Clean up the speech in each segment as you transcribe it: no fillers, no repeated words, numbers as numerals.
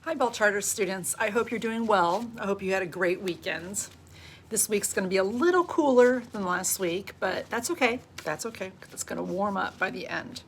Hi, Bell Charter students. I hope you're doing well. I hope you had a great weekend. This week's going to be a little cooler than last week, but that's okay. That's okay, because it's going to warm up by the end.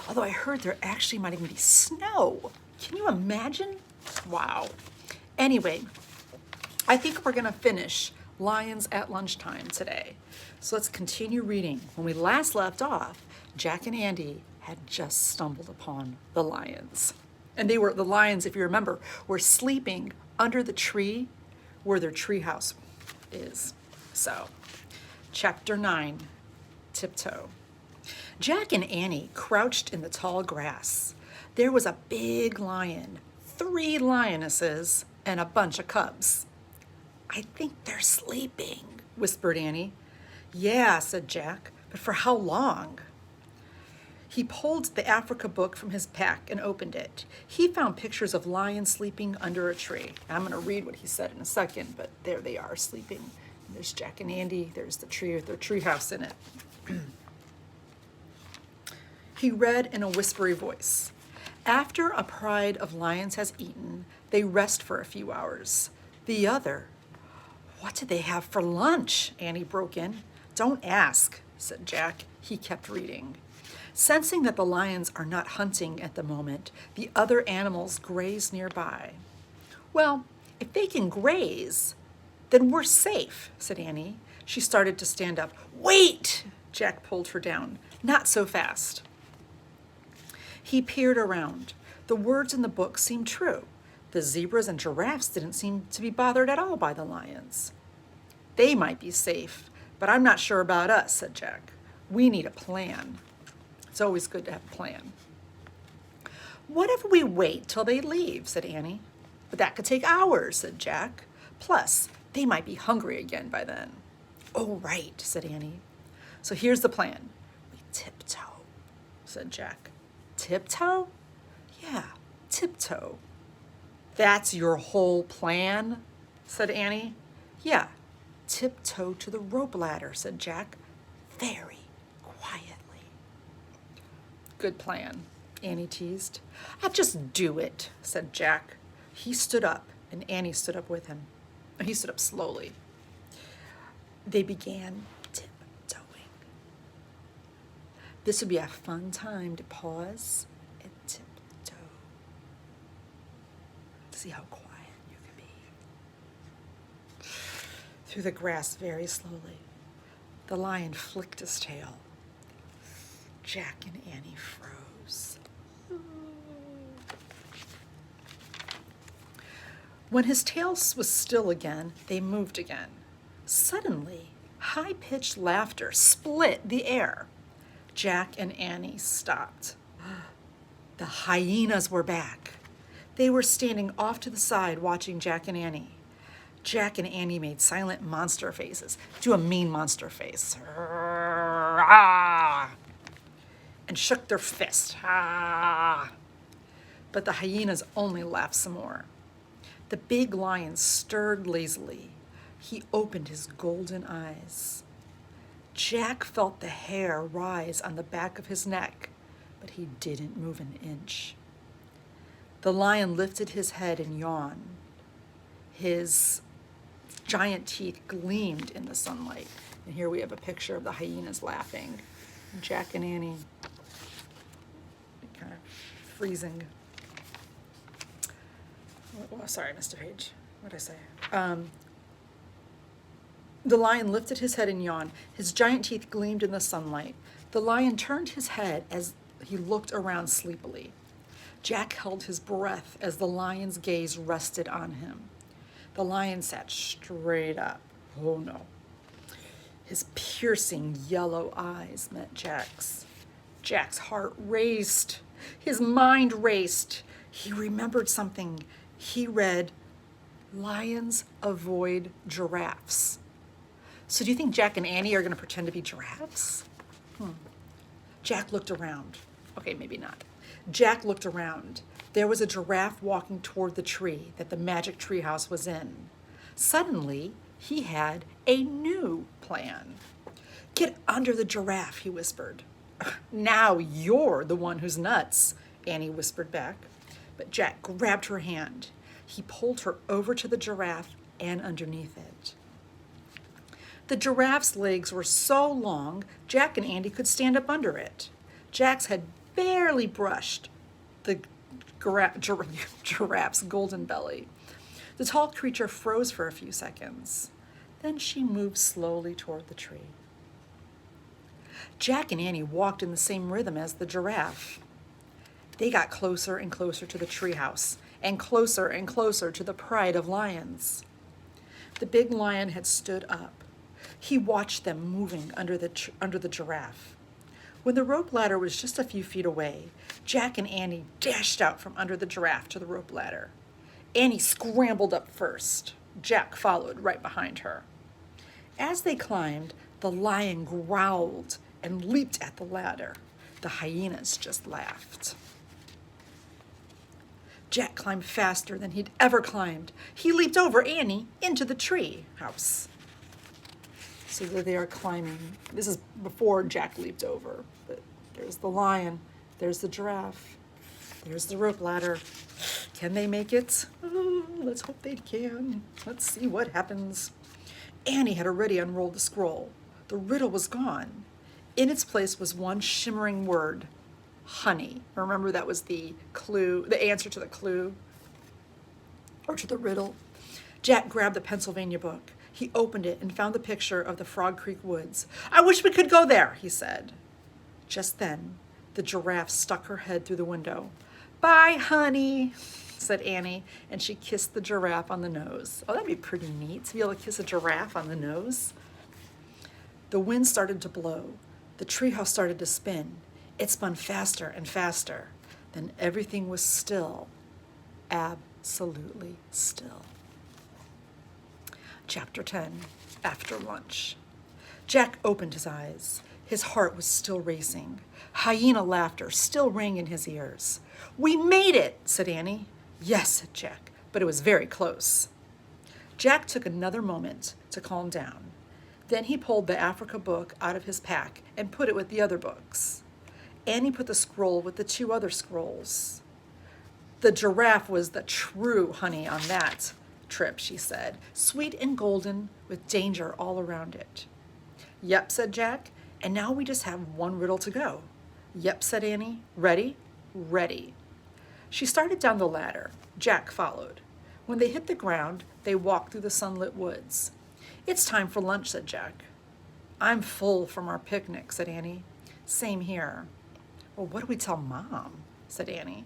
Although I heard there actually might even be snow. Can you imagine? Wow. Anyway, I think we're going to finish Lions at Lunchtime today. So let's continue reading. When we last left off, Jack and Andy had just stumbled upon the lions. And the lions, if you remember, were sleeping under the tree where their treehouse is. So, chapter 9, Tiptoe. Jack and Annie crouched in the tall grass. There was a big lion, 3 lionesses, and a bunch of cubs. I think they're sleeping, whispered Annie. Yeah, said Jack, but for how long? He pulled the Africa book from his pack and opened it. He found pictures of lions sleeping under a tree. I'm going to read what he said in a second, but there they are sleeping. There's Jack and Andy. There's the tree with their treehouse in it. He read in a whispery voice. After a pride of lions has eaten, they rest for a few hours. The other. What did they have for lunch? Annie broke in. Don't ask, said Jack. He kept reading. Sensing that the lions are not hunting at the moment, the other animals graze nearby. Well, if they can graze, then we're safe, said Annie. She started to stand up. Wait! Jack pulled her down. Not so fast. He peered around. The words in the book seemed true. The zebras and giraffes didn't seem to be bothered at all by the lions. They might be safe, but I'm not sure about us, said Jack. We need a plan. It's always good to have a plan. What if we wait till they leave, said Annie. But that could take hours, said Jack. Plus, they might be hungry again by then. Oh, right, said Annie. So here's the plan. We tiptoe, said Jack. Tiptoe? Yeah, tiptoe. That's your whole plan, said Annie. Yeah, tiptoe to the rope ladder, said Jack. Very quietly. Good plan, Annie teased. I'll just do it, said Jack. He stood up, and Annie stood up with him. He stood up slowly. They began tiptoeing. This would be a fun time to pause and tiptoe. See how quiet you can be. Through the grass very slowly. The lion flicked his tail. Jack and Annie froze. When his tail was still again, they moved again. Suddenly, high-pitched laughter split the air. Jack and Annie stopped. The hyenas were back. They were standing off to the side watching Jack and Annie. Jack and Annie made silent monster faces. Do a mean monster face. And shook their fist. Ah! But the hyenas only laughed some more. The big lion stirred lazily. He opened his golden eyes. Jack felt the hair rise on the back of his neck, but he didn't move an inch. The lion lifted his head and yawned. His giant teeth gleamed in the sunlight. And here we have a picture of the hyenas laughing. Jack and Annie kind of freezing. Oh, sorry, Mr. Page. What did I say? The lion lifted his head and yawned. His giant teeth gleamed in the sunlight. The lion turned his head as he looked around sleepily. Jack held his breath as the lion's gaze rested on him. The lion sat straight up. Oh no. His piercing yellow eyes met Jack's. Jack's heart raced. His mind raced. He remembered something. He read, lions avoid giraffes. So do you think Jack and Annie are going to pretend to be giraffes? Jack looked around. Okay, maybe not. Jack looked around. There was a giraffe walking toward the tree that the magic treehouse was in. Suddenly, he had a new plan. Get under the giraffe, he whispered. Now you're the one who's nuts, Annie whispered back. But Jack grabbed her hand. He pulled her over to the giraffe and underneath it. The giraffe's legs were so long, Jack and Andy could stand up under it. Jack's had barely brushed the giraffe's golden belly. The tall creature froze for a few seconds. Then she moved slowly toward the tree. Jack and Annie walked in the same rhythm as the giraffe. They got closer and closer to the treehouse, and closer to the pride of lions. The big lion had stood up. He watched them moving under the giraffe. When the rope ladder was just a few feet away, Jack and Annie dashed out from under the giraffe to the rope ladder. Annie scrambled up first. Jack followed right behind her. As they climbed, the lion growled and leaped at the ladder. The hyenas just laughed. Jack climbed faster than he'd ever climbed. He leaped over Annie into the tree house. So there they are climbing. This is before Jack leaped over. But there's the lion. There's the giraffe. There's the rope ladder. Can they make it? Oh, let's hope they can. Let's see what happens. Annie had already unrolled the scroll. The riddle was gone. In its place was one shimmering word, honey. Remember, that was the clue, the answer to the clue, or to the riddle. Jack grabbed the Pennsylvania book. He opened it and found the picture of the Frog Creek woods. I wish we could go there, he said. Just then, the giraffe stuck her head through the window. Bye, honey, said Annie, and she kissed the giraffe on the nose. Oh, that'd be pretty neat to be able to kiss a giraffe on the nose. The wind started to blow. The treehouse started to spin. It spun faster and faster. Then everything was still, absolutely still. Chapter 10, After Lunch. Jack opened his eyes. His heart was still racing. Hyena laughter still rang in his ears. We made it, said Annie. Yes, said Jack, but it was very close. Jack took another moment to calm down. Then he pulled the Africa book out of his pack and put it with the other books. Annie put the scroll with the two other scrolls. The giraffe was the true honey on that trip, she said, sweet and golden with danger all around it. Yep, said Jack, and now we just have one riddle to go. Yep, said Annie. Ready? Ready. She started down the ladder. Jack followed. When they hit the ground, they walked through the sunlit woods. It's time for lunch, said Jack. I'm full from our picnic, said Annie. Same here. Well, what do we tell Mom? Said Annie.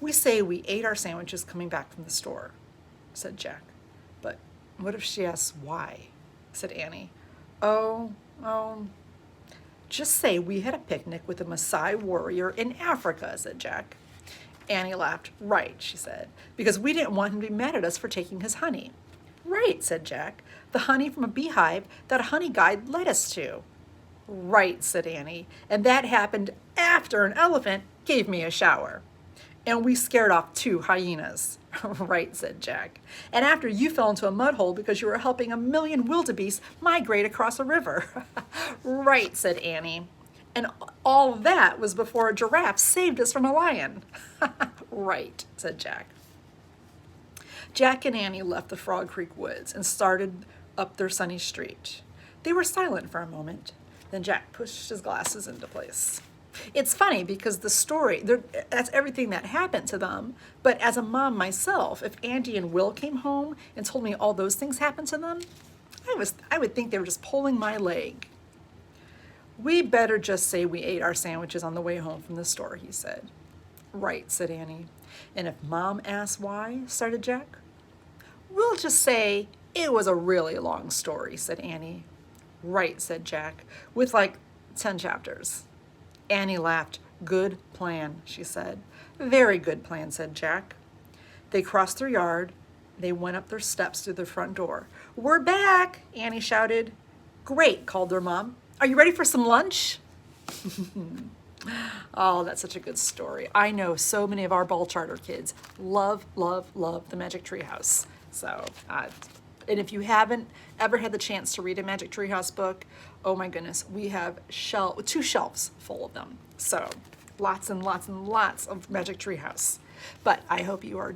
We say we ate our sandwiches coming back from the store, said Jack. But what if she asks why? Said Annie. Oh, just say we had a picnic with a Maasai warrior in Africa, said Jack. Annie laughed. Right, she said, because we didn't want him to be mad at us for taking his honey. Right, said Jack, the honey from a beehive that a honey guide led us to. Right, said Annie, and that happened after an elephant gave me a shower. And we scared off 2 hyenas. Right, said Jack. And after you fell into a mud hole because you were helping 1,000,000 wildebeest migrate across a river. Right, said Annie. And all of that was before a giraffe saved us from a lion. Right, said Jack. Jack and Annie left the Frog Creek woods and started up their sunny street. They were silent for a moment. Then Jack pushed his glasses into place. It's funny because the story, that's everything that happened to them. But as a mom myself, if Andy and Will came home and told me all those things happened to them, I would think they were just pulling my leg. We better just say we ate our sandwiches on the way home from the store, he said. Right, said Annie. And if Mom asks why, started Jack. We'll just say it was a really long story, said Annie. Right, said Jack, with like 10 chapters. Annie laughed. Good plan, she said. Very good plan, said Jack. They crossed their yard. They went up their steps to the front door. We're back, Annie shouted. Great, called their mom. Are you ready for some lunch? Oh, that's such a good story. I know so many of our ball charter kids love, love, love the Magic Tree House. So, and if you haven't ever had the chance to read a Magic Tree House book, oh my goodness, we have 2 shelves full of them. So lots and lots and lots of Magic Tree House. But I hope you are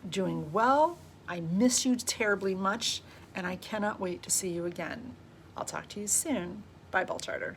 doing well. I miss you terribly much, and I cannot wait to see you again. I'll talk to you soon. Bye, Bell Charter.